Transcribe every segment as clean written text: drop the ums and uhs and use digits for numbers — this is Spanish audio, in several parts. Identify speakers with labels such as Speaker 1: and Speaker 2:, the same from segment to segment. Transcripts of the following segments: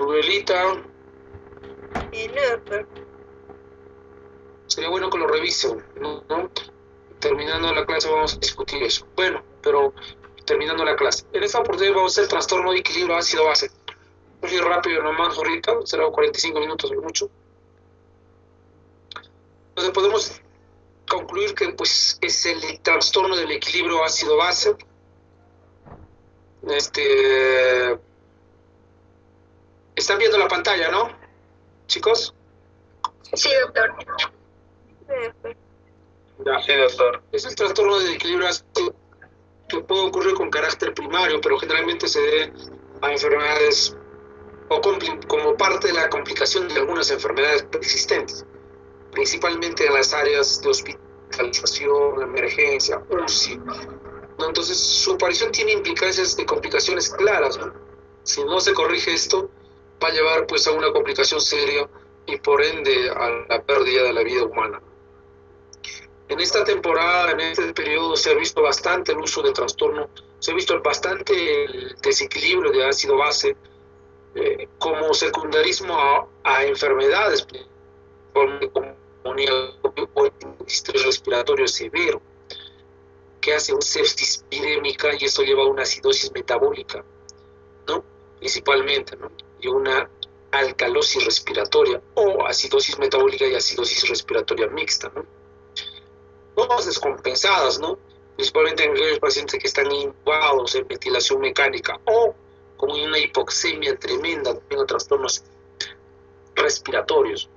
Speaker 1: Rubelita,
Speaker 2: No, doctor.
Speaker 1: sería bueno que lo revisen, ¿no? Terminando la clase vamos a discutir eso. Bueno, pero terminando la clase. En esta oportunidad vamos a hacer trastorno de equilibrio ácido-base. Muy rápido nomás ahorita, será 45 minutos o mucho. Entonces podemos concluir que pues es el trastorno del equilibrio ácido-base. Están viendo la pantalla, ¿no? Chicos.
Speaker 2: Sí, doctor.
Speaker 1: Ya, sí, doctor. Es el trastorno del equilibrio ácido que puede ocurrir con carácter primario, pero generalmente se debe a enfermedades o como parte de la complicación de algunas enfermedades persistentes, principalmente en las áreas de hospitalización, emergencia, UCI, ¿no? Entonces su aparición tiene implicancias de complicaciones claras, ¿no? Si no se corrige esto, va a llevar pues a una complicación seria y por ende a la pérdida de la vida humana. En esta temporada, en este periodo, se ha visto bastante el uso de trastorno, se ha visto bastante el desequilibrio de ácido base como secundarismo a enfermedades como distrés respiratorio severo, que hace una sepsis virémica y esto lleva a una acidosis metabólica, ¿no? Principalmente, ¿no? Y una alcalosis respiratoria o acidosis metabólica y acidosis respiratoria mixta, ¿no? Todas descompensadas, ¿no? Principalmente en aquellos pacientes que están intubados en ventilación mecánica o con una hipoxemia tremenda, teniendo trastornos respiratorios.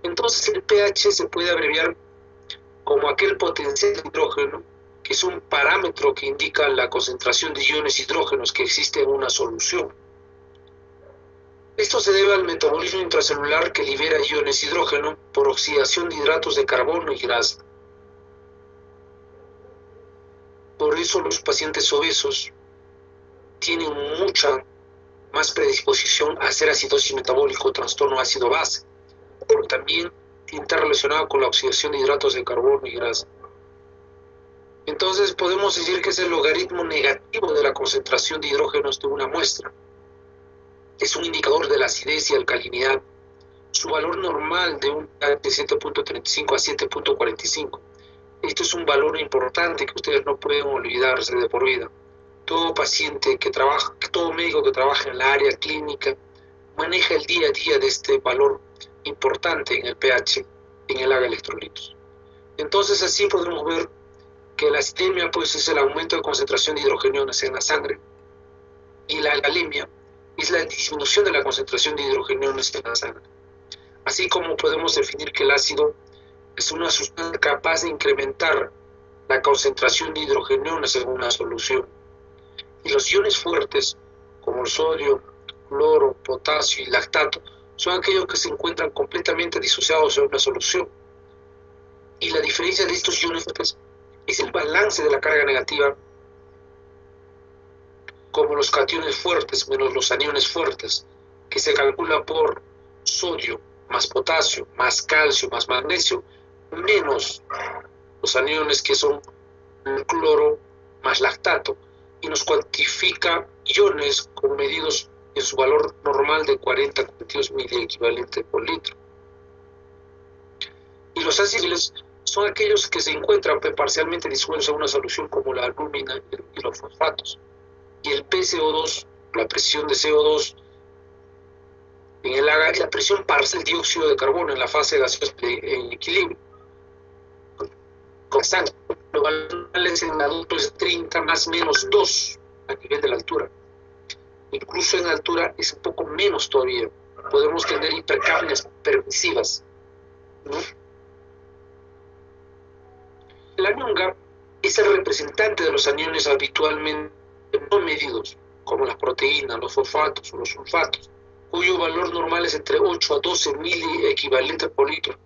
Speaker 1: Entonces el pH se puede abreviar como aquel potencial de hidrógeno, que es un parámetro que indica la concentración de iones hidrógenos que existe en una solución. Esto se debe al metabolismo intracelular que libera iones hidrógeno por oxidación de hidratos de carbono y grasa. Por eso los pacientes obesos tienen mucha más predisposición a hacer acidosis metabólica o trastorno ácido-base, porque también está relacionado con la oxidación de hidratos de carbono y grasa. Entonces podemos decir que es el logaritmo negativo de la concentración de hidrógenos de una muestra. Es un indicador de la acidez y alcalinidad. Su valor normal de un pH de 7.35 a 7.45. Esto es un valor importante que ustedes no pueden olvidarse de por vida. Todo paciente que trabaja, todo médico que trabaja en la área clínica maneja el día a día de este valor importante en el pH, en el AGA electrolitos. Entonces así podemos ver que la acidemia pues es el aumento de concentración de hidrogeniones en la sangre y la alcalemia es la disminución de la concentración de hidrogeniones en la sangre. Así como podemos definir que el ácido es una sustancia capaz de incrementar la concentración de hidrogeniones en una solución. Y los iones fuertes, como el sodio, cloro, potasio y lactato, son aquellos que se encuentran completamente disociados en una solución. Y la diferencia de estos iones fuertes es el balance de la carga negativa, como los cationes fuertes menos los aniones fuertes, que se calcula por sodio más potasio, más calcio, más magnesio, menos los aniones que son el cloro más lactato, y nos cuantifica iones con medidos en su valor normal de 40-42 miliequivalentes por litro. Y los ácidos son aquellos que se encuentran parcialmente disueltos en una solución como la alúmina y los fosfatos. Y el PCO2, la presión de CO2 en el AGA, la presión parcial de dióxido de carbono en la fase gaseosa en equilibrio constante. Los valores en adultos es 30 más menos 2 a nivel de la altura. Incluso en altura es un poco menos todavía. Podemos tener hipercapnias permisivas, ¿no? El anión GAP es el representante de los aniones habitualmente no medidos, como las proteínas, los fosfatos o los sulfatos, cuyo valor normal es entre 8 a 12 miliequivalentes por litro,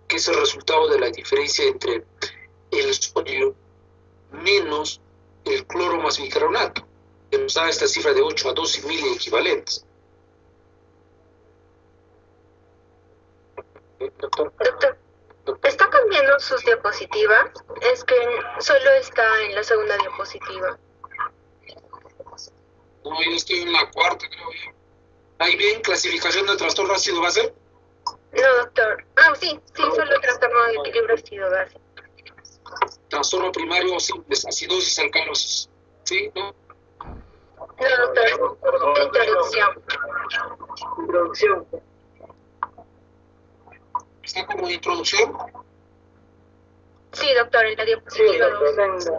Speaker 1: que es el resultado de la diferencia entre el sodio menos el cloro más bicarbonato, que nos da esta cifra de 8 a 12 miliequivalentes.
Speaker 2: Doctor, ¿está cambiando sus diapositivas? Es que solo está en la segunda diapositiva.
Speaker 1: No, yo estoy en la cuarta, creo yo. ¿Hay bien clasificación de trastorno ácido-base?
Speaker 2: No, doctor. Sí, solo trastorno de equilibrio ácido-base.
Speaker 1: Trastorno primario o simples, acidosis, alcalosis. ¿Sí? ¿No?
Speaker 2: No, doctor. Introducción.
Speaker 3: Introducción.
Speaker 1: ¿Está como introducción?
Speaker 2: Sí, doctor, en la diapositiva 2.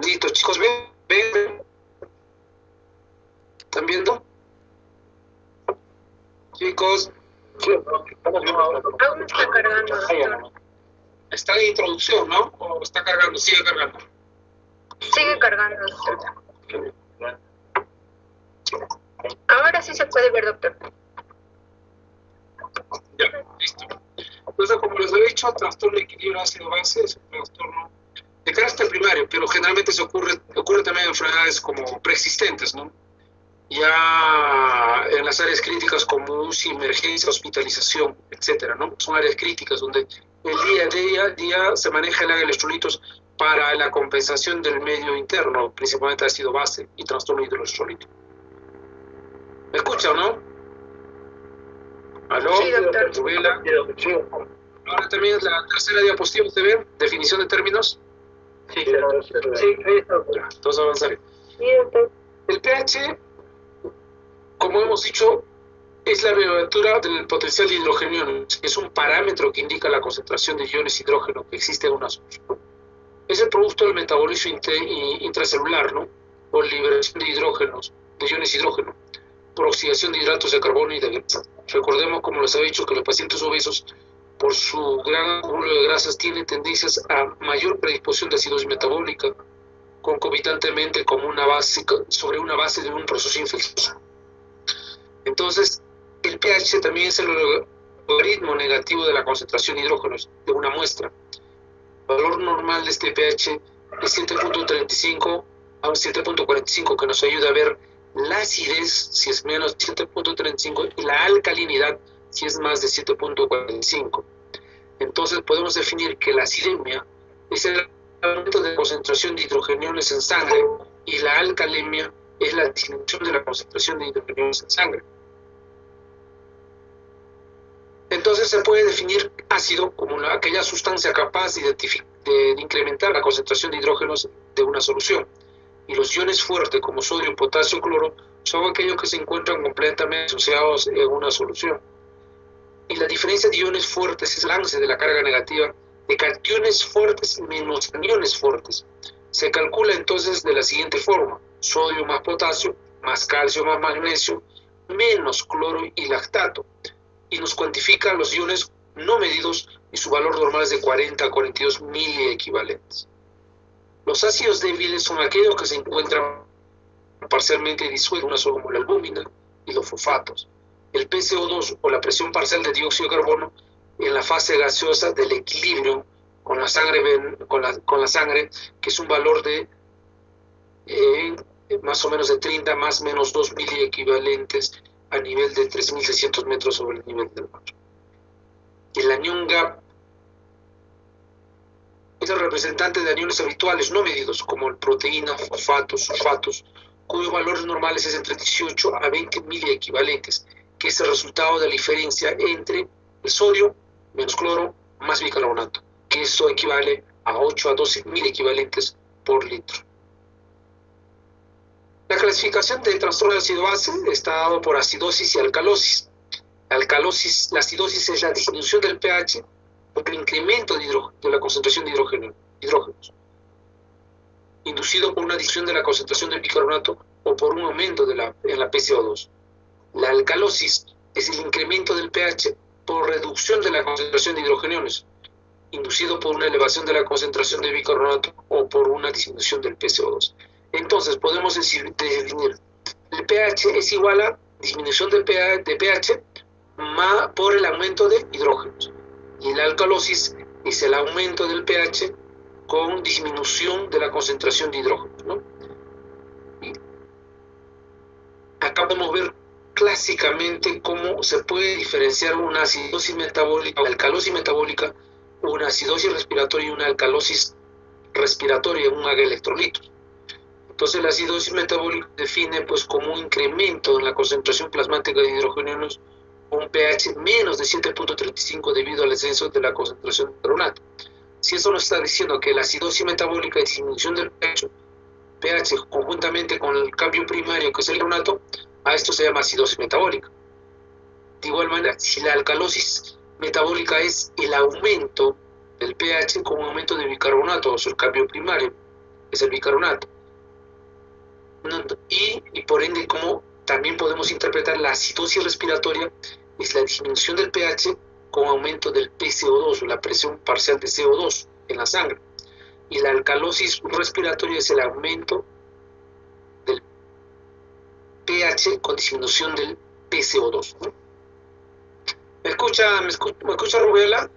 Speaker 1: Listo, chicos, ¿ven? ¿Están viendo? Chicos.
Speaker 2: Aún está cargando, doctor.
Speaker 1: Está en introducción, ¿no? ¿O está cargando? Sigue cargando.
Speaker 2: Sigue cargando, doctor. Ahora sí se puede ver, doctor.
Speaker 1: Ya, listo. Entonces, como les he dicho, trastorno de equilibrio ácido-base es un trastorno de carácter primario, pero generalmente ocurre también en enfermedades como preexistentes, ¿no? Ya en las áreas críticas como UCI, emergencia, hospitalización, etcétera, ¿no? Son áreas críticas donde el día a día se maneja el electrolitos para la compensación del medio interno, principalmente ácido base y trastorno hidroelectrolítico. ¿Me escuchan, no? ¿Aló?
Speaker 2: Sí, doctor.
Speaker 1: Rubela. Ahora también es la tercera diapositiva, ¿usted ve? Definición de términos.
Speaker 3: Sí, doctor.
Speaker 1: Entonces avanzaré.
Speaker 2: Sí, doctor.
Speaker 1: El pH, como hemos dicho, es la abreviatura del potencial de hidrogenio, es un parámetro que indica la concentración de iones hidrógeno que existe en una solución. Es el producto del metabolismo intracelular, ¿no? Por liberación de hidrógenos, de iones hidrógeno, por oxidación de hidratos de carbono y de grasa. Recordemos, como les he dicho, que los pacientes obesos, por su gran acúmulo de grasas, tienen tendencias a mayor predisposición de acidosis metabólica, concomitantemente como sobre una base de un proceso infeccioso. Entonces, el pH también es el logaritmo negativo de la concentración de hidrógenos de una muestra. El valor normal de este pH es 7.35 a 7.45, que nos ayuda a ver la acidez si es menos de 7.35 y la alcalinidad si es más de 7.45. Entonces podemos definir que la acidemia es el aumento de concentración de hidrogeniones en sangre y la alcalemia es la disminución de la concentración de hidrogeniones en sangre. Entonces se puede definir ácido como aquella sustancia capaz de incrementar la concentración de hidrógenos de una solución. Y los iones fuertes como sodio, potasio, cloro son aquellos que se encuentran completamente asociados en una solución. Y la diferencia de iones fuertes es el balance de la carga negativa de cationes fuertes menos aniones fuertes. Se calcula entonces de la siguiente forma: sodio más potasio, más calcio más magnesio, menos cloro y lactato. Y nos cuantifica los iones no medidos y su valor normal es de 40 a 42 miliequivalentes. Los ácidos débiles son aquellos que se encuentran parcialmente disueltos en una sola mola albúmina y los fosfatos. El PCO2 o la presión parcial de dióxido de carbono en la fase gaseosa del equilibrio con la sangre, que es un valor de más o menos de 30 más menos 2 miliequivalentes a nivel de 3.600 metros sobre el nivel del mar. El anión GAP es el representante de aniones habituales no medidos, como proteínas, fosfatos, sulfatos, cuyos valores normales es entre 18 a 20 miliequivalentes, que es el resultado de la diferencia entre el sodio menos cloro más bicarbonato, que eso equivale a 8 a 12 miliequivalentes por litro. La clasificación de trastorno de ácido-base está dado por acidosis y alcalosis. La acidosis es la disminución del pH por el incremento de la concentración de hidrógenos, inducido por una disminución de la concentración de bicarbonato o por un aumento en la PCO2. La alcalosis es el incremento del pH por reducción de la concentración de hidrogeniones, inducido por una elevación de la concentración de bicarbonato o por una disminución del PCO2. Entonces, podemos definir, el pH es igual a disminución de pH por el aumento de hidrógenos. Y la alcalosis es el aumento del pH con disminución de la concentración de hidrógenos, ¿no? Y acá podemos ver clásicamente cómo se puede diferenciar una acidosis metabólica, una alcalosis metabólica, una acidosis respiratoria y una alcalosis respiratoria, un electrolitos. Entonces la acidosis metabólica define pues como un incremento en la concentración plasmática de hidrogeniones con un pH menos de 7.35 debido al descenso de la concentración de bicarbonato. Si eso nos está diciendo que la acidosis metabólica es disminución del pH conjuntamente con el cambio primario que es el bicarbonato, a esto se llama acidosis metabólica. De igual manera, si la alcalosis metabólica es el aumento del pH con un aumento de bicarbonato, o sea, el cambio primario es el bicarbonato. Y por ende, como también podemos interpretar la acidosis respiratoria, es la disminución del pH con aumento del PCO2, o la presión parcial de CO2 en la sangre. Y la alcalosis respiratoria es el aumento del pH con disminución del PCO2, ¿no? ¿Me escucha Rubela?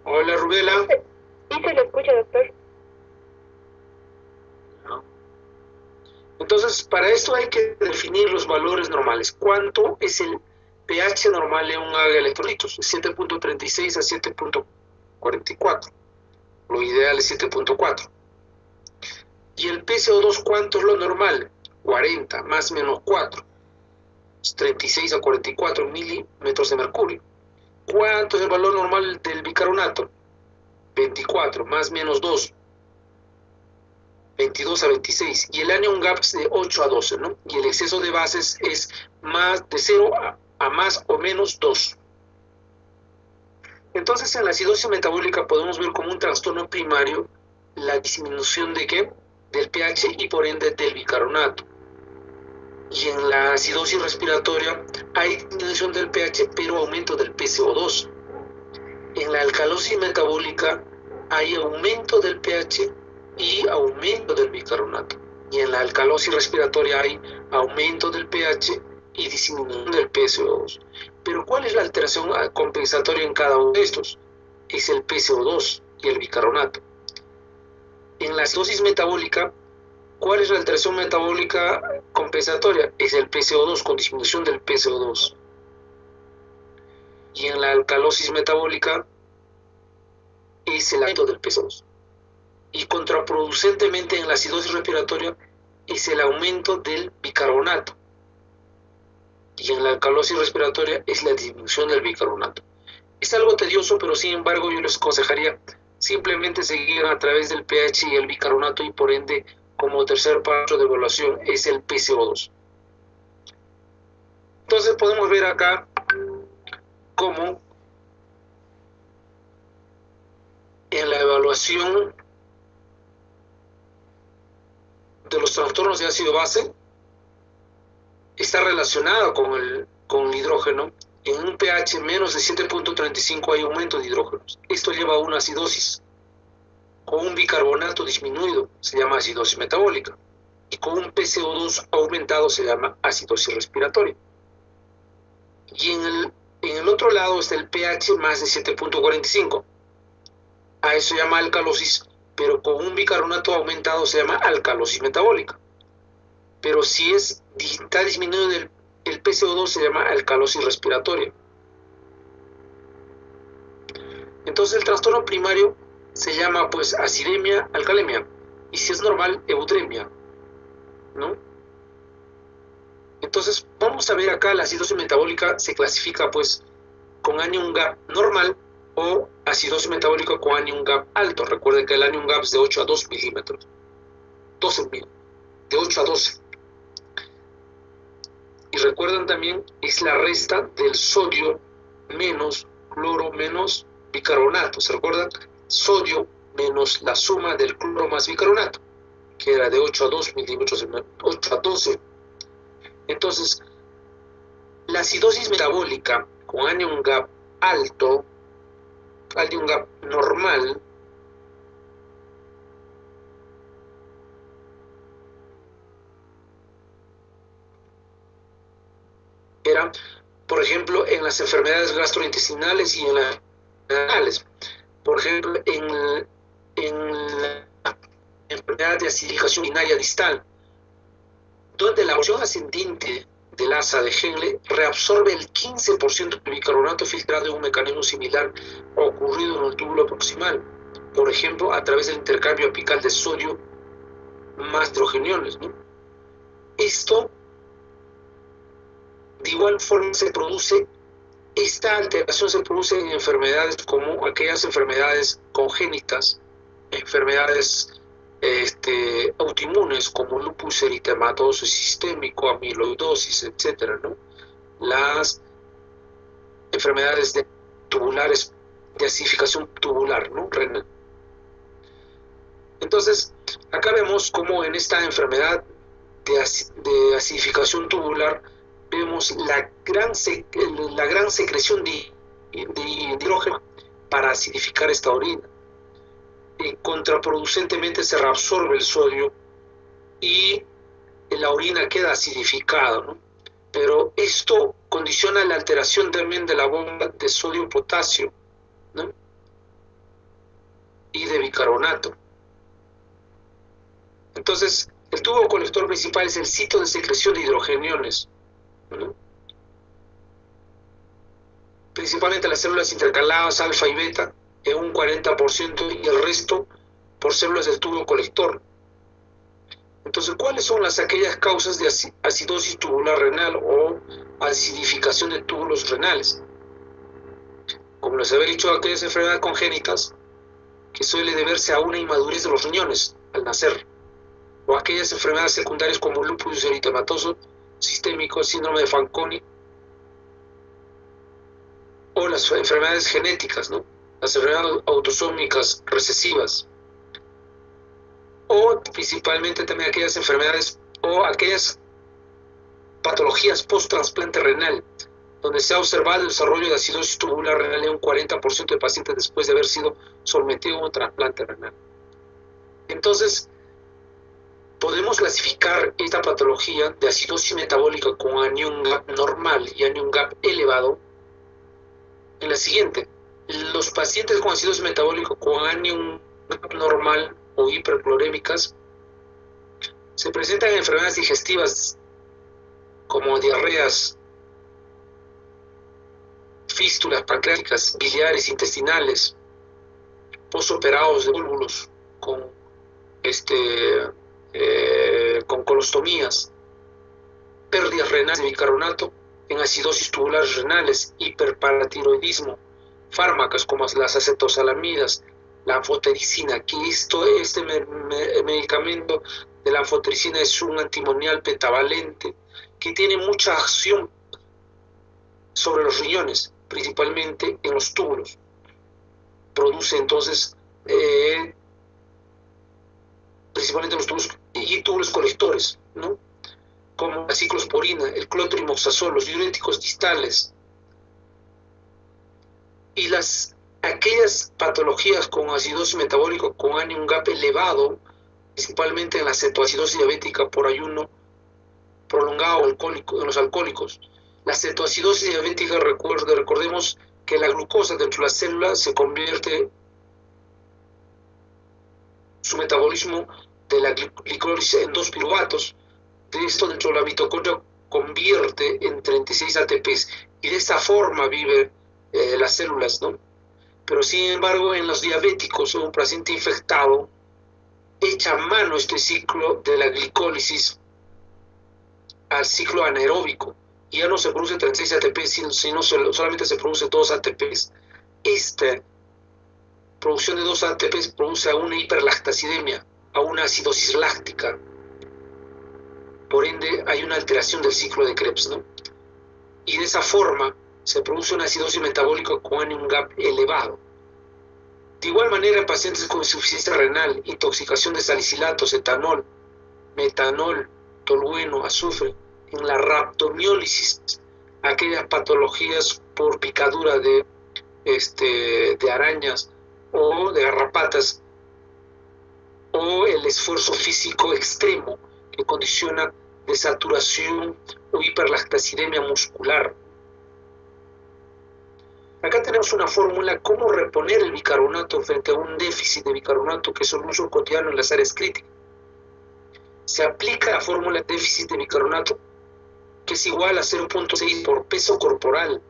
Speaker 1: Hola, Rubela.
Speaker 2: Sí, se lo escucha, doctor.
Speaker 1: Entonces, para esto hay que definir los valores normales. ¿Cuánto es el pH normal en un agua de electrolitos? 7.36 a 7.44. Lo ideal es 7.4. ¿Y el PCO2 cuánto es lo normal? 40 más menos 4. 36 a 44 milímetros de mercurio. ¿Cuánto es el valor normal del bicarbonato? 24 más menos 2. 22 a 26, y el anion gap es de 8 a 12, ¿no? Y el exceso de bases es más de 0 a más o menos 2. Entonces, en la acidosis metabólica podemos ver como un trastorno primario la disminución de ¿qué? Del pH y por ende del bicarbonato. Y en la acidosis respiratoria hay disminución del pH pero aumento del PCO2. En la alcalosis metabólica hay aumento del pH y aumento del bicarbonato. Y en la alcalosis respiratoria hay aumento del pH y disminución del PCO2. Pero ¿cuál es la alteración compensatoria en cada uno de estos? Es el PCO2 y el bicarbonato. En la acidosis metabólica, ¿cuál es la alteración metabólica compensatoria? Es el PCO2 con disminución del PCO2. Y en la alcalosis metabólica es el aumento del PCO2. Y contraproducentemente en la acidosis respiratoria es el aumento del bicarbonato. Y en la alcalosis respiratoria es la disminución del bicarbonato. Es algo tedioso, pero sin embargo yo les aconsejaría simplemente seguir a través del pH y el bicarbonato, y por ende como tercer paso de evaluación es el PCO2. Entonces podemos ver acá cómo en la evaluación de los trastornos de ácido base está relacionado con el hidrógeno. En un pH menos de 7.35 hay aumento de hidrógenos. Esto lleva a una acidosis. Con un bicarbonato disminuido se llama acidosis metabólica. Y con un PCO2 aumentado se llama acidosis respiratoria. Y en el otro lado está el pH más de 7.45. A eso se llama alcalosis, pero con un bicarbonato aumentado se llama alcalosis metabólica. Pero si está disminuido el PCO2 se llama alcalosis respiratoria. Entonces el trastorno primario se llama pues acidemia, alcalemia, y si es normal, eutremia, ¿no? Entonces vamos a ver acá, la acidosis metabólica se clasifica pues con anion gap normal o acidosis metabólica con anion gap alto. Recuerden que el anion gap es de 8 a 2 milímetros, 12.000, de 8 a 12. Y recuerden también, es la resta del sodio menos cloro menos bicarbonato. ¿Se recuerdan? Sodio menos la suma del cloro más bicarbonato, que era de 8 a 2 milímetros, 8 a 12. Entonces, la acidosis metabólica con anion gap alto, anion gap normal, era, por ejemplo, en las enfermedades gastrointestinales y en las renales. Por ejemplo, en la enfermedad de acidificación urinaria distal, donde la porción ascendente del asa de Henle reabsorbe el 15% del bicarbonato filtrado en un mecanismo similar ocurrido en el túbulo proximal, por ejemplo, a través del intercambio apical de sodio más hidrogeniones, ¿no? Esto, de igual forma, esta alteración se produce en enfermedades como aquellas enfermedades congénitas, enfermedades autoinmunes como lupus eritematoso sistémico, amiloidosis, etcétera, ¿no? Las enfermedades tubulares de acidificación tubular, ¿no? Renal. Entonces, acá vemos cómo en esta enfermedad de acidificación tubular vemos la gran secreción de hidrógeno para acidificar esta orina. Contraproducentemente se reabsorbe el sodio y la orina queda acidificada, ¿no? Pero esto condiciona la alteración también de la bomba de sodio-potasio, ¿no? Y de bicarbonato. Entonces, el tubo colector principal es el sitio de secreción de hidrogeniones, ¿no? Principalmente las células intercaladas alfa y beta en un 40% y el resto por células del tubo colector. Entonces, ¿cuáles son aquellas causas de acidosis tubular renal o acidificación de túbulos renales? Como les había dicho, aquellas enfermedades congénitas que suele deberse a una inmadurez de los riñones al nacer, o aquellas enfermedades secundarias como lupus eritematoso sistémico, síndrome de Fanconi, o las enfermedades genéticas, ¿no? Las enfermedades autosómicas recesivas, o principalmente también aquellas enfermedades o aquellas patologías post-trasplante renal, donde se ha observado el desarrollo de acidosis tubular renal en un 40% de pacientes después de haber sido sometido a un trasplante renal. Entonces, podemos clasificar esta patología de acidosis metabólica con anion gap normal y anion gap elevado en la siguiente. Los pacientes con acidosis metabólica con anion gap normal o hiperclorémicas se presentan enfermedades digestivas como diarreas, fístulas pancreáticas, biliares, intestinales, posoperados de búlbulos con colostomías, pérdidas renales de bicarbonato en acidosis tubulares renales, hiperparatiroidismo, fármacos como las acetosalamidas, la anfotericina, que este medicamento de la anfotericina es un antimonial pentavalente que tiene mucha acción sobre los riñones, principalmente en los túbulos. Produce entonces principalmente los túbulos y túbulos colectores, ¿no? Como la ciclosporina, el clotrimoxazol, los diuréticos distales. Y aquellas patologías con acidosis metabólica con anion gap elevado, principalmente en la cetoacidosis diabética por ayuno prolongado alcohólico, en los alcohólicos. La cetoacidosis diabética, recordemos que la glucosa dentro de la célula se convierte, su metabolismo de la glicólisis en 2 piruvatos. De esto dentro de la mitocondria convierte en 36 ATPs y de esta forma vive las células, ¿no? Pero sin embargo en los diabéticos o un paciente infectado echa mano este ciclo de la glicólisis al ciclo anaeróbico y ya no se produce 36 ATPs sino solamente se produce 2 ATPs. Esta producción de 2 ATPs produce a una hiperlactacidemia, a una acidosis láctica. Por ende, hay una alteración del ciclo de Krebs, ¿no? Y de esa forma, se produce una acidosis metabólica con un gap elevado. De igual manera, en pacientes con insuficiencia renal, intoxicación de salicilatos, etanol, metanol, tolueno, azufre, en la rhabdomiólisis, aquellas patologías por picadura de arañas o de garrapatas, o el esfuerzo físico extremo que condiciona desaturación o hiperlactacidemia muscular. Acá tenemos una fórmula cómo reponer el bicarbonato frente a un déficit de bicarbonato, que es un uso cotidiano en las áreas críticas. Se aplica la fórmula déficit de bicarbonato, que es igual a 0.6 por peso corporal,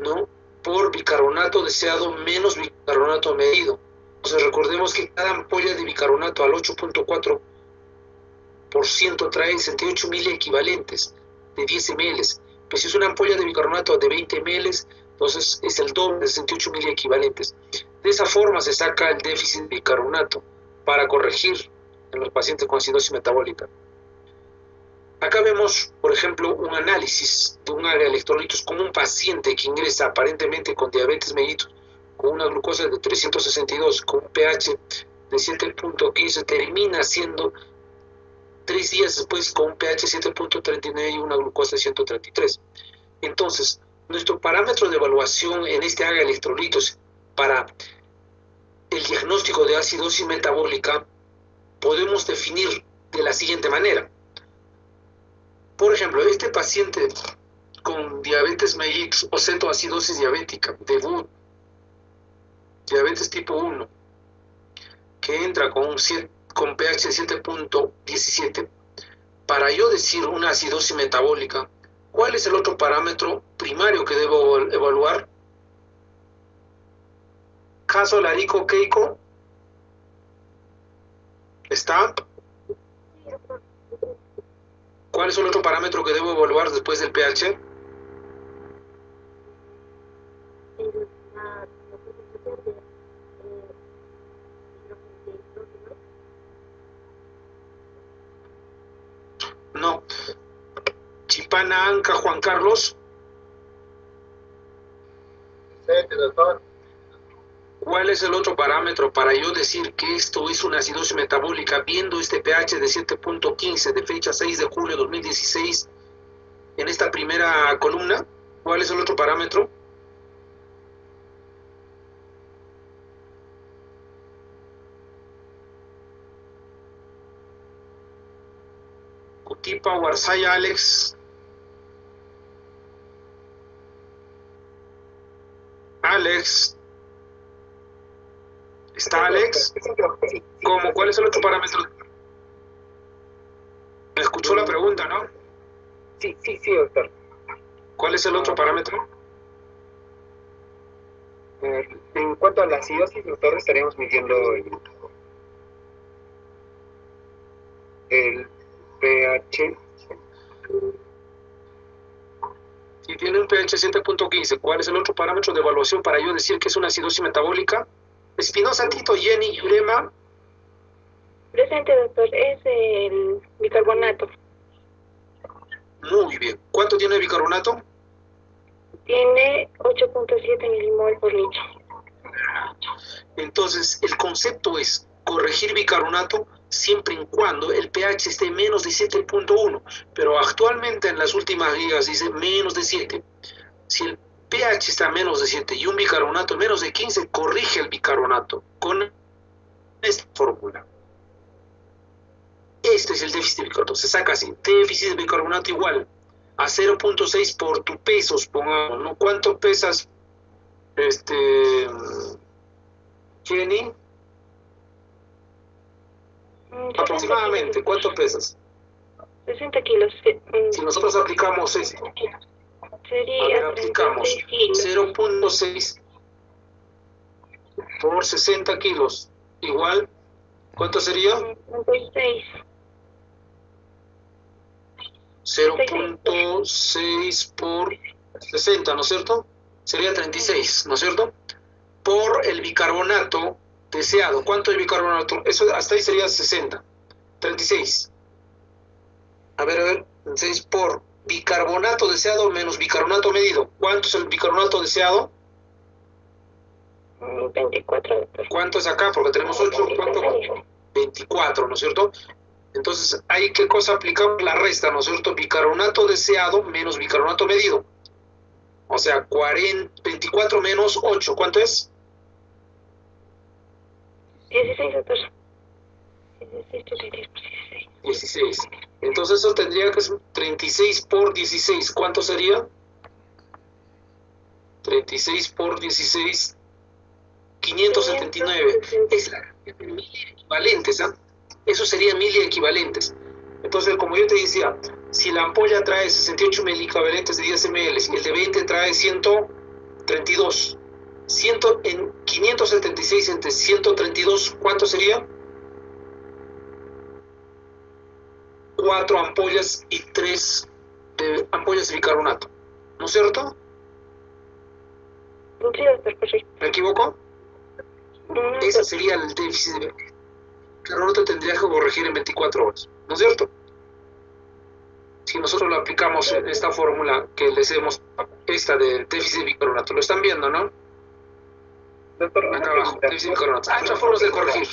Speaker 1: ¿no?, por bicarbonato deseado menos bicarbonato medido. Entonces recordemos que cada ampolla de bicarbonato al 8.4% trae 68 miliequivalentes de 10 ml. Pues si es una ampolla de bicarbonato de 20 ml, entonces es el doble de 68 miliequivalentes. De esa forma se saca el déficit de bicarbonato para corregir en los pacientes con acidosis metabólica. Acá vemos, por ejemplo, un análisis de un área de electrolitos con un paciente que ingresa aparentemente con diabetes mellitus, con una glucosa de 362, con un pH de 7.15, termina siendo 3 días después con un pH 7.39 y una glucosa de 133. Entonces, nuestro parámetro de evaluación en este área de electrolitos para el diagnóstico de acidosis metabólica podemos definir de la siguiente manera. Por ejemplo, este paciente con diabetes mellitus o cetoacidosis diabética, debut, diabetes tipo 1, que entra con pH 7.17, para yo decir una acidosis metabólica, ¿cuál es el otro parámetro primario que debo evaluar? Caso Larico Keiko, ¿está? ¿Cuál es el otro parámetro que debo evaluar después del pH? No. Chipana, Anca, Juan Carlos.
Speaker 3: Sí, doctor.
Speaker 1: ¿Cuál es el otro parámetro para yo decir que esto es una acidosis metabólica viendo este pH de 7.15 de fecha 6 de julio de 2016 en esta primera columna? ¿Cuál es el otro parámetro? Cutipa, Warsaya, Alex. Alex. ¿Está Alex? ¿Cómo? ¿Cuál es el otro parámetro? ¿Me escuchó la pregunta, no?
Speaker 3: Sí, doctor.
Speaker 1: ¿Cuál es el otro parámetro?
Speaker 3: En cuanto a la acidosis, doctor, estaríamos midiendo el pH.
Speaker 1: Si tiene un pH 7.15, ¿cuál es el otro parámetro de evaluación para yo decir que es una acidosis metabólica? Espinosa, Tito, Jenny, Yurema.
Speaker 2: Presente, doctor. Es el bicarbonato.
Speaker 1: Muy bien. ¿Cuánto tiene el bicarbonato?
Speaker 2: Tiene 8.7 milimol por litro.
Speaker 1: Entonces, el concepto es corregir bicarbonato siempre y cuando el pH esté menos de 7.1, pero actualmente en las últimas guías dice menos de 7. Si el pH está menos de 7 y un bicarbonato menos de 15, corrige el bicarbonato con esta fórmula. Este es el déficit de bicarbonato. Se saca así: déficit de bicarbonato igual a 0.6 por tu peso, pongamos, ¿no? ¿Cuánto pesas, Jenny? Aproximadamente, ¿cuánto pesas?
Speaker 2: 60 kilos.
Speaker 1: Si nosotros aplicamos ese,
Speaker 2: Sería
Speaker 1: aplicamos 0.6 por 60 kilos, igual, ¿cuánto sería?
Speaker 2: 36.
Speaker 1: 0.6 por 60, ¿no es cierto? Sería 36, ¿no es cierto? Por el bicarbonato deseado. ¿Cuánto es bicarbonato? Eso hasta ahí sería 60. 36. A ver, 36 por bicarbonato deseado menos bicarbonato medido. ¿Cuánto es el bicarbonato deseado?
Speaker 2: 24, doctor.
Speaker 1: ¿Cuánto es acá? Porque tenemos 8. ¿Cuánto? 24, ¿no es cierto? Entonces, ¿ahí qué cosa aplicamos? La resta, ¿no es cierto? Bicarbonato deseado menos bicarbonato medido. O sea, 24 menos 8. ¿Cuánto es?
Speaker 2: 16, doctor. 16, 36 por 16.
Speaker 1: 16. Entonces eso tendría que ser 36 por 16. ¿Cuánto sería? 36 por 16. 579. Es la equivalentes, ¿ah? Eso serían miliequivalentes. Entonces, como yo te decía, si la ampolla trae 68 miliequivalentes de 10 ml y el de 20 trae 132, en 576 entre 132, ¿cuánto sería? 4 ampollas y 3 ampollas de bicarbonato. ¿No es cierto?
Speaker 2: Sí, doctor, perfecto.
Speaker 1: ¿Me equivoco? Ese sería el déficit de bicarbonato, tendría que corregir en 24 horas. ¿No es cierto? Si nosotros lo aplicamos en esta fórmula que les hemos, esta de déficit de bicarbonato, lo están viendo, ¿no?
Speaker 3: Doctor,
Speaker 1: Acá abajo, déficit de bicarbonato. Hay otras formas de corregir.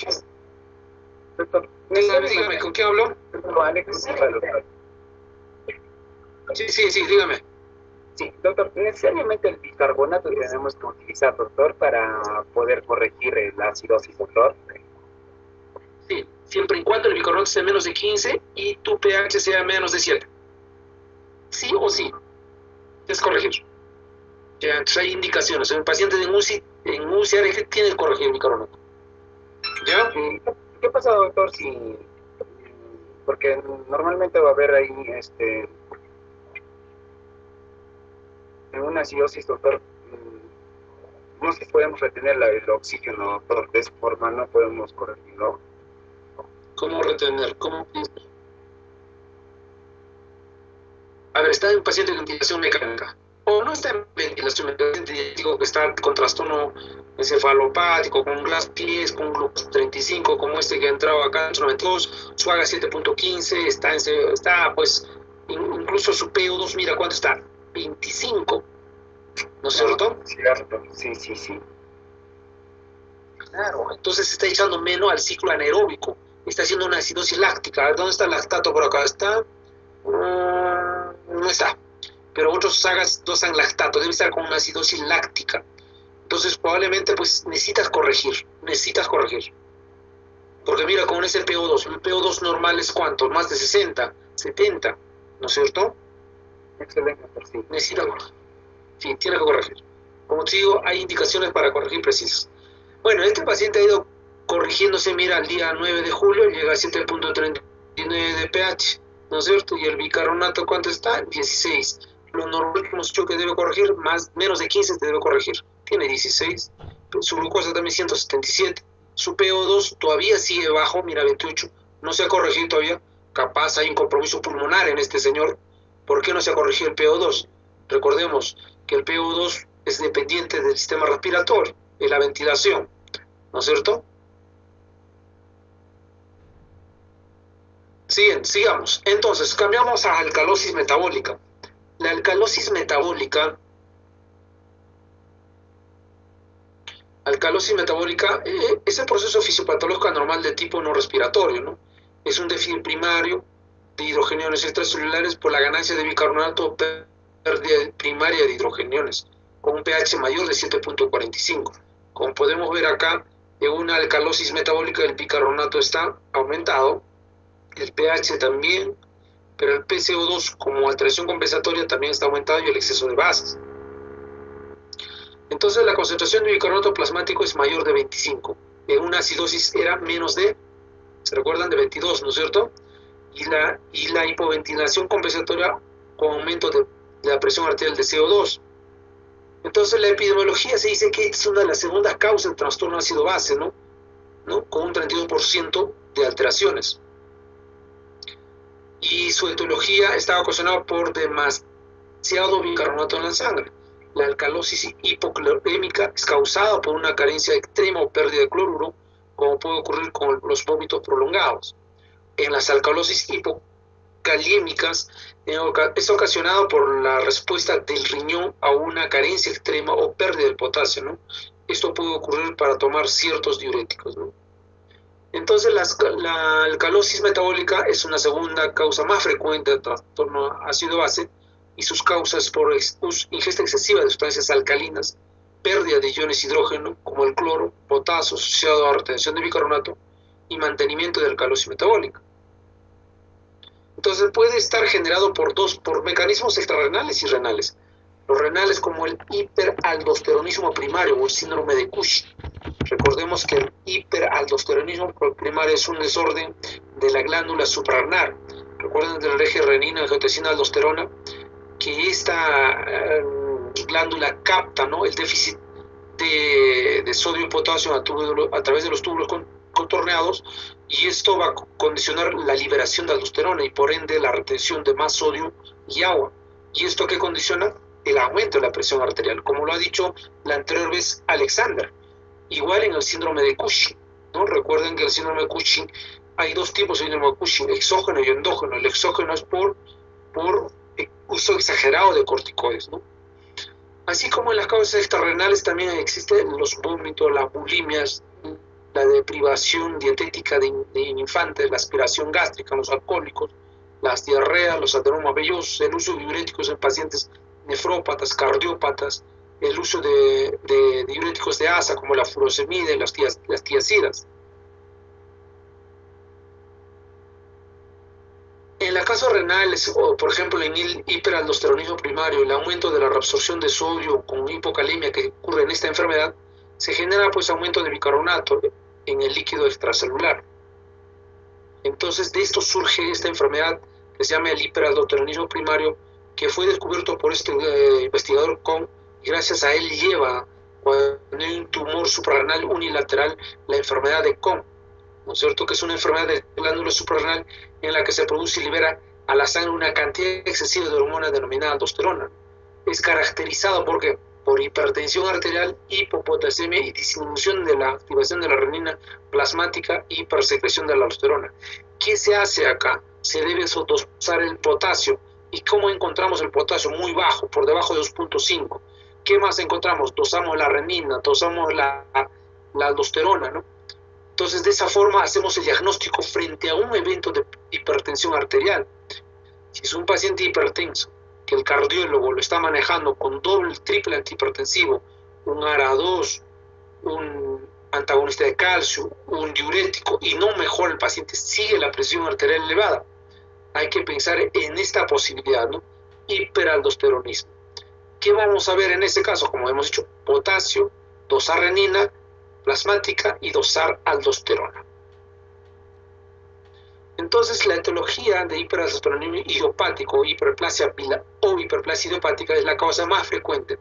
Speaker 3: Doctor,
Speaker 1: Dígame, ¿con quién hablo?
Speaker 3: Alex Silva, doctor.
Speaker 1: Sí, dígame.
Speaker 3: Sí, doctor, necesariamente el bicarbonato tenemos que utilizar, doctor, para poder corregir la acidosis, doctor.
Speaker 1: Sí, siempre y cuando el bicarbonato sea menos de 15 y tu pH sea menos de 7. Sí o sí, es corregir. Ya, entonces hay indicaciones. En pacientes en UCI ARG tiene que corregir el bicarbonato. ¿Ya?
Speaker 3: ¿Qué pasa, doctor, si... Porque normalmente va a haber ahí, en una acidosis, doctor, no sé si podemos retener el oxígeno, doctor, de esa forma no podemos corregirlo.
Speaker 1: ¿Cómo retener? A ver, está en un paciente de ventilación mecánica. O no está en ventilación mecánica, digo que está con trastorno encefalopático, con pies, con glucosa 35, como este que ha entrado acá en 92, su AGA 7.15, está pues, incluso su PO2, mira cuánto está, 25, ¿no es cierto?
Speaker 3: Cierto, sí.
Speaker 1: Claro, entonces está echando menos al ciclo anaeróbico, está haciendo una acidosis láctica. A ver, ¿dónde está el lactato por acá? ¿Está? No está. Pero otros sagas no están lactato, debe estar con una acidosis láctica. Entonces probablemente pues necesitas corregir. Porque mira, con ese PO2, el PO2 normal es ¿cuánto? Más de 60, 70, ¿no es cierto?
Speaker 3: Excelente, doctor, sí.
Speaker 1: Necesita corregir. Sí, tiene que corregir. Como te digo, hay indicaciones para corregir precisas. Bueno, este paciente ha ido corrigiéndose, mira, al día 9 de julio llega a 7.39 de pH, ¿no es cierto? Y el bicarbonato, ¿cuánto está? 16. Lo normal que hemos dicho que debe corregir, menos de 15 te debe corregir. Tiene 16. Su glucosa también 177. Su PO2 todavía sigue bajo, mira, 28. No se ha corregido todavía. Capaz hay un compromiso pulmonar en este señor. ¿Por qué no se ha corregido el PO2? Recordemos que el PO2 es dependiente del sistema respiratorio, de la ventilación, ¿no es cierto? Sigamos. Entonces, cambiamos a alcalosis metabólica. La alcalosis metabólica es el proceso fisiopatológico anormal de tipo no respiratorio, ¿no? Es un déficit primario de hidrogeniones extracelulares por la ganancia de bicarbonato o pérdida primaria de hidrogeniones, con un pH mayor de 7.45. Como podemos ver acá, en una alcalosis metabólica el bicarbonato está aumentado, el pH también, pero el PCO2 como alteración compensatoria también está aumentado y el exceso de bases. Entonces la concentración de bicarbonato plasmático es mayor de 25. En una acidosis era menos de, ¿se recuerdan? De 22, ¿no es cierto? Y la hipoventilación compensatoria con aumento de la presión arterial de CO2. Entonces la epidemiología se dice que es una de las segundas causas del trastorno ácido-base, ¿no? Con un 32% de alteraciones. Y su etiología estaba ocasionada por demasiado bicarbonato en la sangre. La alcalosis hipoclorémica es causada por una carencia extrema o pérdida de cloruro, como puede ocurrir con los vómitos prolongados. En las alcalosis galiémicas es ocasionado por la respuesta del riñón a una carencia extrema o pérdida del potasio, ¿no? Esto puede ocurrir para tomar ciertos diuréticos, ¿no? Entonces, la alcalosis metabólica es una segunda causa más frecuente de trastorno ácido-base y sus causas por ingesta excesiva de sustancias alcalinas, pérdida de iones hidrógeno como el cloro, potasio asociado a retención de bicarbonato y mantenimiento de alcalosis metabólica. Entonces puede estar generado por mecanismos extrarrenales y renales. Los renales como el hiperaldosteronismo primario o el síndrome de Cushing. Recordemos que el hiperaldosteronismo primario es un desorden de la glándula suprarrenal. Recuerden del eje renina, angiotensina, aldosterona, que esta glándula capta, ¿no?, el déficit de sodio y potasio a través de los túbulos contorneados, y esto va a condicionar la liberación de aldosterona y por ende la retención de más sodio y agua. ¿Y esto qué condiciona? El aumento de la presión arterial, como lo ha dicho la anterior vez Alexander. Igual en el síndrome de Cushing, ¿no? Recuerden que el síndrome de Cushing, hay dos tipos de síndrome de Cushing, exógeno y endógeno. El exógeno es por uso exagerado de corticoides, ¿no? Así como en las causas extrarrenales también existen los vómitos, las bulimias, la deprivación dietética de infantes, la aspiración gástrica en los alcohólicos, las diarreas, los adenomas vellosos, el uso de diuréticos en pacientes nefrópatas, cardiópatas, el uso de diuréticos de asa como la furosemida y las tiazidas. En los casos renales, o por ejemplo en el hiperaldosteronismo primario, el aumento de la reabsorción de sodio con hipocalemia que ocurre en esta enfermedad, se genera pues aumento de bicarbonato en el líquido extracelular. Entonces de esto surge esta enfermedad que se llama el hiperaldosteronismo primario, que fue descubierto por este investigador Kohn, y gracias a él lleva, cuando hay un tumor suprarrenal unilateral, la enfermedad de Kohn, ¿no es cierto?, que es una enfermedad de glándula suprarrenal en la que se produce y libera a la sangre una cantidad excesiva de hormona denominada aldosterona. Es caracterizado por hipertensión arterial, hipopotasemia y disminución de la activación de la renina plasmática y hipersecreción de la aldosterona. ¿Qué se hace acá? Se debe dosar el potasio. ¿Y cómo encontramos el potasio? Muy bajo, por debajo de 2.5. ¿Qué más encontramos? Dosamos la renina, dosamos la aldosterona, ¿no? Entonces, de esa forma hacemos el diagnóstico frente a un evento de hipertensión arterial. Si es un paciente hipertenso, que el cardiólogo lo está manejando con doble, triple antihipertensivo, un ARA2, un antagonista de calcio, un diurético, y no mejora el paciente, sigue la presión arterial elevada, hay que pensar en esta posibilidad, ¿no? Hiperaldosteronismo. ¿Qué vamos a ver en ese caso? Como hemos dicho, potasio, dosar renina plasmática y dosar aldosterona. Entonces, la etiología de hiperaldosteronismo idiopático o hiperplasia idiopática es la causa más frecuente.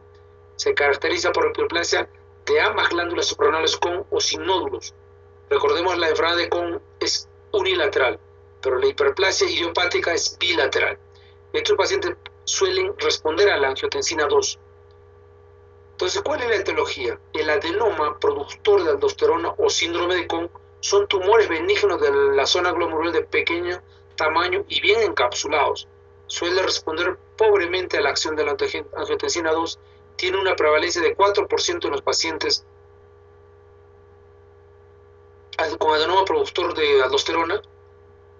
Speaker 1: Se caracteriza por hiperplasia de ambas glándulas suprarrenales con o sin nódulos. Recordemos, la enfermedad de Kohn es unilateral, pero la hiperplasia idiopática es bilateral. Estos pacientes suelen responder a la angiotensina 2. Entonces, ¿cuál es la etiología? El adenoma productor de aldosterona o síndrome de Kohn son tumores benignos de la zona glomerular de pequeño tamaño y bien encapsulados. Suele responder pobremente a la acción de la angiotensina 2. Tiene una prevalencia de 4% en los pacientes con adenoma productor de aldosterona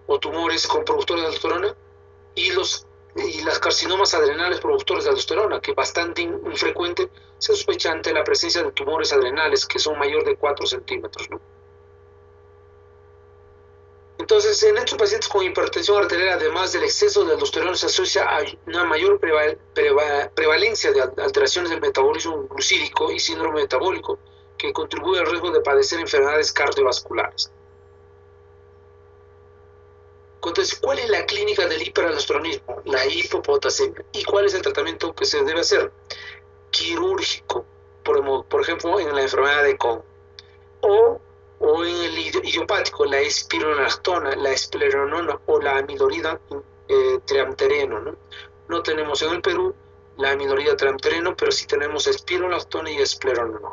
Speaker 1: o tumores con productor de aldosterona, y las carcinomas adrenales productores de aldosterona, que bastante infrecuente, se sospecha ante la presencia de tumores adrenales que son mayor de 4 centímetros, ¿no? Entonces, en estos pacientes con hipertensión arterial, además del exceso de aldosterona, se asocia a una mayor prevalencia de alteraciones del metabolismo glucídico y síndrome metabólico, que contribuye al riesgo de padecer enfermedades cardiovasculares. Entonces, ¿cuál es la clínica del hiperaldosteronismo? La hipopotasemia. ¿Y cuál es el tratamiento que se debe hacer? Quirúrgico, por ejemplo, en la enfermedad de Kohn. O en el idiopático, la espironolactona, la espleronona o la amilorida triamtereno, ¿no? No tenemos en el Perú la amilorida triamtereno, pero sí tenemos espironolactona y espleronona.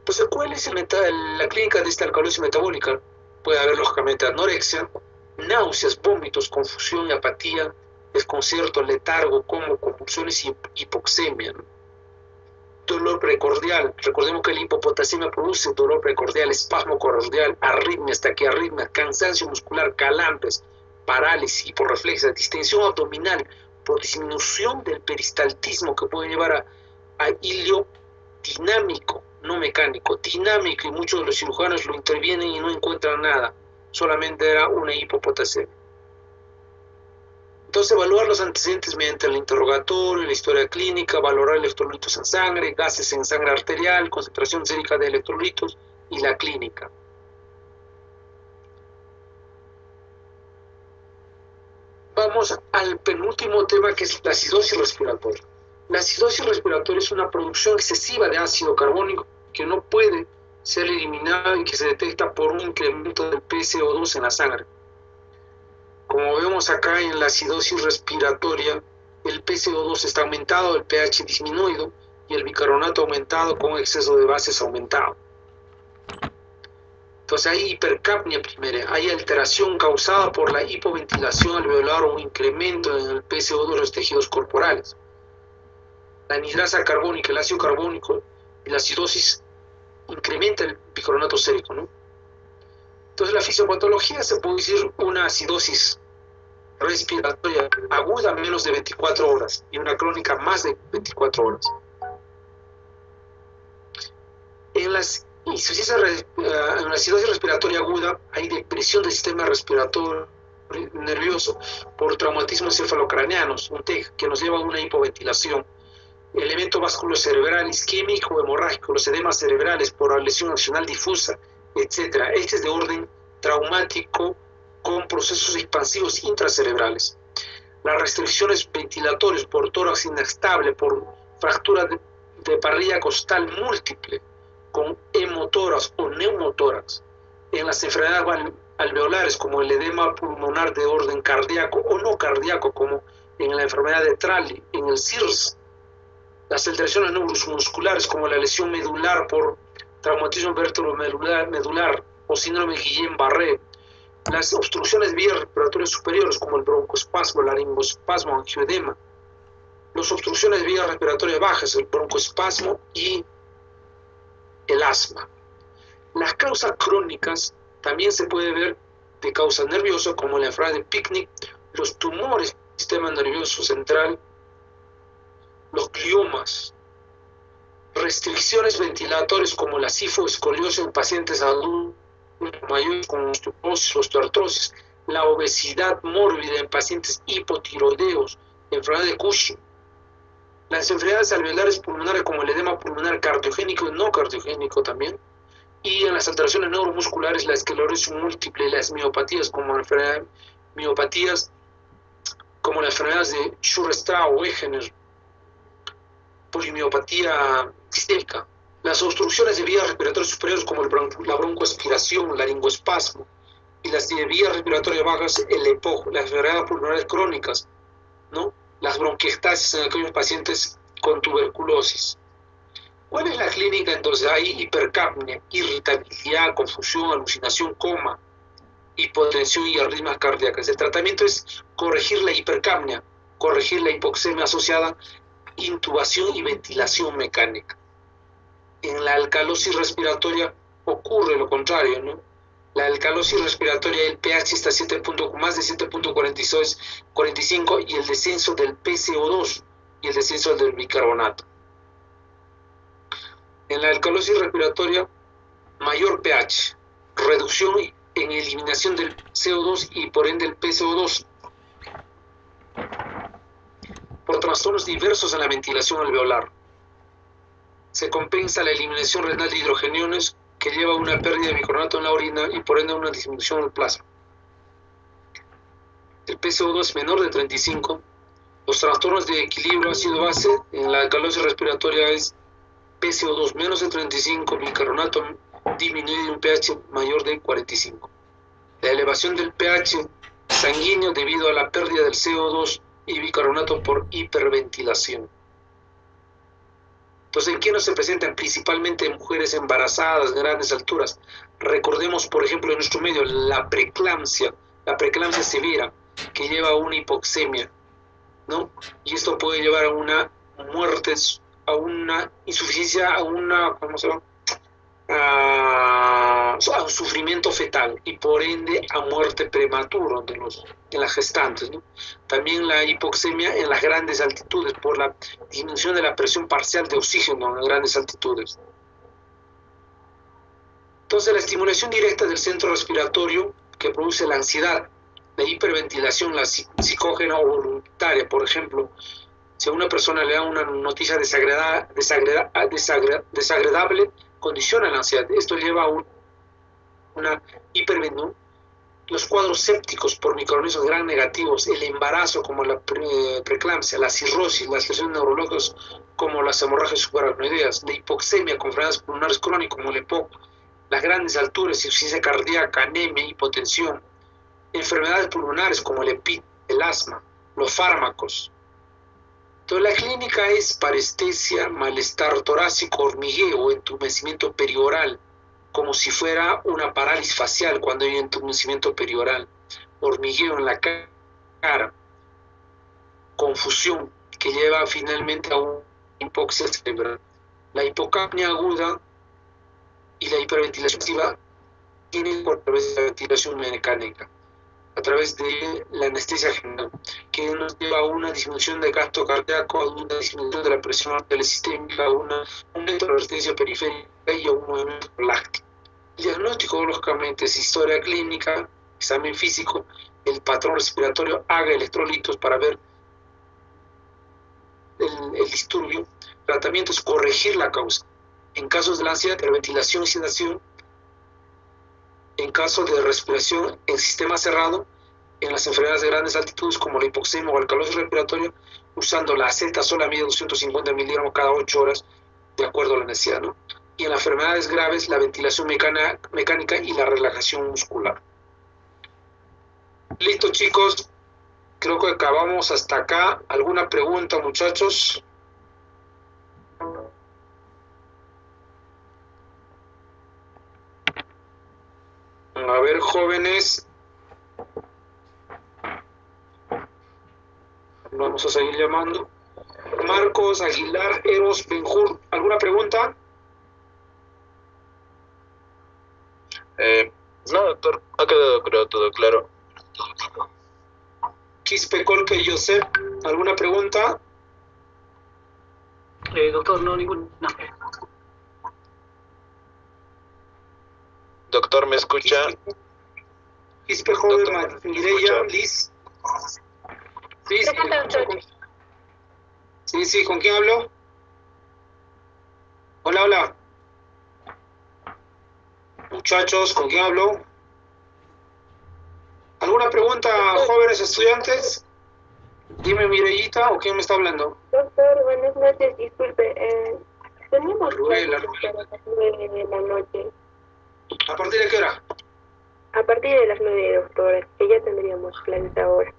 Speaker 1: Entonces, ¿cuál es la clínica de esta alcalosis metabólica? Puede haber lógicamente anorexia, náuseas, vómitos, confusión y apatía, desconcierto, letargo, como convulsiones y hipoxemia, ¿no? Dolor precordial, recordemos que la hipopotasemia produce dolor precordial, espasmo cordial, arritmias, taquiarritmias, cansancio muscular, calambres, parálisis, hiporreflexia, distensión abdominal por disminución del peristaltismo que puede llevar a hilio dinámico, no mecánico, dinámico, y muchos de los cirujanos lo intervienen y no encuentran nada, solamente era una hipopotasemia. Entonces, evaluar los antecedentes mediante el interrogatorio, la historia clínica, valorar electrolitos en sangre, gases en sangre arterial, concentración sérica de electrolitos y la clínica. Vamos al penúltimo tema, que es la acidosis respiratoria. La acidosis respiratoria es una producción excesiva de ácido carbónico que no puede ser eliminada y que se detecta por un incremento del PCO2 en la sangre. Como vemos acá en la acidosis respiratoria, el PCO2 está aumentado, el pH disminuido y el bicarbonato aumentado con exceso de bases aumentado. Entonces hay hipercapnia primera, hay alteración causada por la hipoventilación alveolar o un incremento en el PCO2 de los tejidos corporales. La anhidrasa carbónica, el ácido carbónico y la acidosis incrementa el bicarbonato sérico, ¿no? Entonces la fisiopatología se puede decir una acidosis respiratoria aguda menos de 24 horas y una crónica más de 24 horas. En la acidosis respiratoria aguda hay depresión del sistema respiratorio nervioso por traumatismos encefalocraneanos, un TEC, que nos lleva a una hipoventilación, elemento vasculocerebral isquémico o hemorrágico, los edemas cerebrales por lesión accional difusa, etc. Este es de orden traumático con procesos expansivos intracerebrales. Las restricciones ventilatorias por tórax inestable, por fractura de parrilla costal múltiple, con hemotórax o neumotórax. En las enfermedades alveolares, como el edema pulmonar de orden cardíaco o no cardíaco, como en la enfermedad de Trali, en el CIRS. Las alteraciones neuromusculares, como la lesión medular por traumatismo vértebro-medular o síndrome Guillain-Barré. Las obstrucciones de vías respiratorias superiores, como el broncoespasmo, el laringoespasmo, angioedema. Las obstrucciones de vías respiratorias bajas, el broncoespasmo y el asma. Las causas crónicas también se puede ver de causa nerviosa, como la enfermedad de Picnic, los tumores del sistema nervioso central, los gliomas, restricciones ventilatorias como la sifoescoliosis en pacientes adultos mayores con osteoporosis, osteoartrosis, la obesidad mórbida en pacientes hipotiroideos, enfermedad de Cushing, las enfermedades alveolares pulmonares como el edema pulmonar cardiogénico y no cardiogénico también, y en las alteraciones neuromusculares la esclerosis múltiple, las miopatías como las enfermedades de Schuster-Strauss o Wegener, polimiopatía sistémica, las obstrucciones de vías respiratorias superiores como la broncoaspiración, el laringoespasmo, y las de vías respiratorias bajas, el EPOC, las enfermedades pulmonares crónicas, ¿no? Las bronquiectasis en aquellos pacientes con tuberculosis. ¿Cuál es la clínica? Entonces hay hipercapnia, irritabilidad, confusión, alucinación, coma, hipotensión y arritmias cardíacas. El tratamiento es corregir la hipercapnia, corregir la hipoxemia asociada, intubación y ventilación mecánica. En la alcalosis respiratoria ocurre lo contrario, ¿no? La alcalosis respiratoria, el pH está más de 7.45 y el descenso del PCO2 y el descenso del bicarbonato. En la alcalosis respiratoria, mayor pH, reducción en eliminación del CO2 y por ende el PCO2, por trastornos diversos en la ventilación alveolar. Se compensa la eliminación renal de hidrogeniones que lleva a una pérdida de bicarbonato en la orina y por ende a una disminución del plasma. El PCO2 es menor de 35. Los trastornos de equilibrio ácido-base en la alcalosis respiratoria es PCO2 menos de 35, bicarbonato disminuido y un pH mayor de 45. La elevación del pH sanguíneo debido a la pérdida del CO2 y bicarbonato por hiperventilación. Entonces, ¿en qué nos se presentan? Principalmente en mujeres embarazadas, grandes alturas. Recordemos, por ejemplo, en nuestro medio, la preeclampsia, la preeclampsia severa, que lleva a una hipoxemia, ¿no? Y esto puede llevar a una muerte, a una insuficiencia, a una, ¿cómo se llama? A un sufrimiento fetal y por ende a muerte prematura de las gestantes, ¿no? También la hipoxemia en las grandes altitudes por la disminución de la presión parcial de oxígeno en las grandes altitudes. Entonces la estimulación directa del centro respiratorio que produce la ansiedad, la hiperventilación, la psicógena o voluntaria, por ejemplo, si a una persona le da una noticia desagradable, condiciona la ansiedad. Esto lleva a una hiperventilación. Los cuadros sépticos por microorganismos gram negativos, el embarazo como la preeclampsia, la cirrosis, las lesiones neurológicas como las hemorragias subaracnoideas, la hipoxemia con enfermedades pulmonares crónicas como el EPOC, las grandes alturas, insuficiencia cardíaca, anemia, hipotensión, enfermedades pulmonares como el EPIT, el asma, los fármacos. Entonces la clínica es parestesia, malestar torácico, hormigueo, entumecimiento perioral, como si fuera una parálisis facial cuando hay entumecimiento perioral, hormigueo en la cara, confusión que lleva finalmente a una hipoxia cerebral. La hipocapnia aguda y la hiperventilación activa tienen por través de la ventilación mecánica, a través de la anestesia general, que nos lleva a una disminución del gasto cardíaco, a una disminución de la presión arterial sistémica, a un aumento de la resistencia periférica y a un movimiento láctico. El diagnóstico, lógicamente, es historia clínica, examen físico, el patrón respiratorio, haga electrolitos para ver el disturbio. El tratamiento es corregir la causa. En casos de la ansiedad, hiperventilación y sedación. En caso de respiración en sistema cerrado, en las enfermedades de grandes altitudes como la hipoxemia o alcalosis respiratoria, usando la acetazolamida 250 miligramos cada 8 horas, de acuerdo a la necesidad, ¿no? Y en las enfermedades graves, la ventilación mecánica y la relajación muscular. Listo, chicos. Creo que acabamos hasta acá. ¿Alguna pregunta, muchachos? A ver, jóvenes. Vamos a seguir llamando. Marcos, Aguilar, Eros, Benjur. ¿Alguna pregunta?
Speaker 4: No, doctor, ha quedado creo todo claro.
Speaker 1: Quispe, Colque y Josep, ¿alguna pregunta?
Speaker 5: Doctor, no, ninguna.
Speaker 4: Doctor, ¿me escucha?
Speaker 1: Quispe, joven, Mireya, Liz. Sí, sí, sí, ¿con quién hablo? Hola, hola. Muchachos, ¿con quién hablo? ¿Alguna pregunta, jóvenes estudiantes? Dime, Mireyita, ¿o quién me está hablando?
Speaker 2: Doctor, buenas noches, disculpe. Tenemos
Speaker 1: Rubén,
Speaker 2: clases para las 9 de la noche.
Speaker 1: ¿A partir de qué hora?
Speaker 2: A partir de las 9, doctor, que ya tendríamos clases ahora.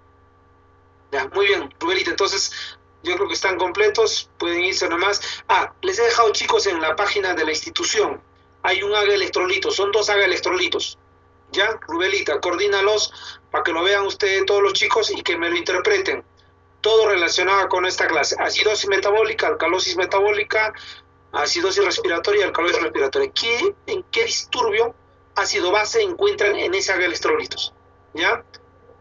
Speaker 1: Ya, muy bien, Rubelita, entonces yo creo que están completos, pueden irse nomás. Les he dejado, chicos, en la página de la institución. Hay un AGA electrolitos, son 2 AGA electrolitos. ¿Ya? Rubelita, coordínalos para que lo vean ustedes, todos los chicos, y que me lo interpreten. Todo relacionado con esta clase. Acidosis metabólica, alcalosis metabólica, acidosis respiratoria y alcalosis respiratoria. ¿En qué disturbio ácido base encuentran en ese AGA electrolitos? ¿Ya?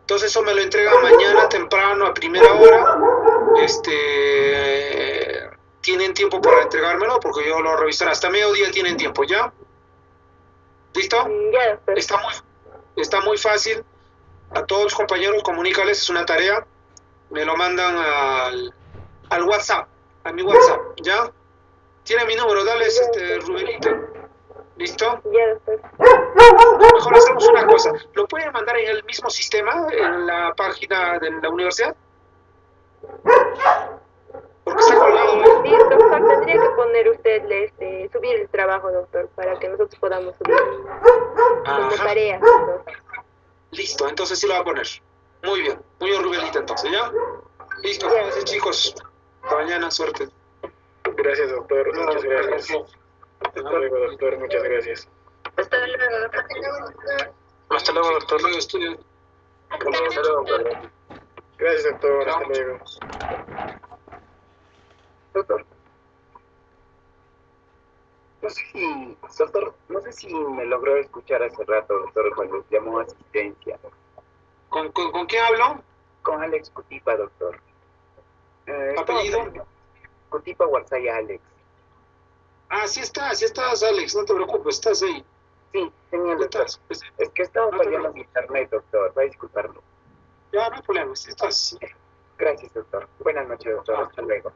Speaker 1: Entonces eso me lo entregan mañana temprano a primera hora. Tienen tiempo para entregármelo porque yo lo revisaré. Hasta mediodía tienen tiempo, ¿ya? ¿Listo?
Speaker 2: Ya, doctor.
Speaker 1: Está muy fácil. A todos los compañeros comunícales, es una tarea. Me lo mandan al WhatsApp, a mi WhatsApp, ¿ya? Tiene mi número, dale, Rubelita. ¿Listo?
Speaker 2: Ya, doctor.
Speaker 1: Mejor hacemos una cosa. ¿Lo pueden mandar en el mismo sistema, en la página de la universidad? Porque está colgado.
Speaker 2: Sí, doctor, tendría que poner usted, subir el trabajo, doctor, para que nosotros podamos subir como tarea, doctor.
Speaker 1: Listo, entonces sí lo va a poner. Muy bien, Rubelita, entonces, ¿ya? Listo, gracias, chicos. Hasta mañana, suerte.
Speaker 3: Gracias, doctor. Muchas gracias. Hasta luego, doctor. Muchas gracias.
Speaker 2: Hasta luego, doctor.
Speaker 4: Hasta luego, doctor.
Speaker 1: Luego estudian.
Speaker 2: Hasta luego, doctor.
Speaker 5: Gracias, doctor. Hasta luego.
Speaker 3: Doctor, no sé si me logró escuchar hace rato, doctor, cuando llamó asistencia.
Speaker 1: ¿Con quién hablo?
Speaker 3: Con Alex Cutipa, doctor.
Speaker 1: ¿Apellido?
Speaker 3: Cutipa Warzaya Alex.
Speaker 1: Ah, sí estás, Alex, no te preocupes, estás ahí.
Speaker 3: Sí, señor doctor.
Speaker 1: Estás, pues,
Speaker 3: Es que estaba
Speaker 1: no te
Speaker 3: fallando mi internet, doctor. Va a disculparlo.
Speaker 1: ya, no hay problema, sí estás.
Speaker 3: Gracias, doctor. Buenas noches, doctor. Hasta luego.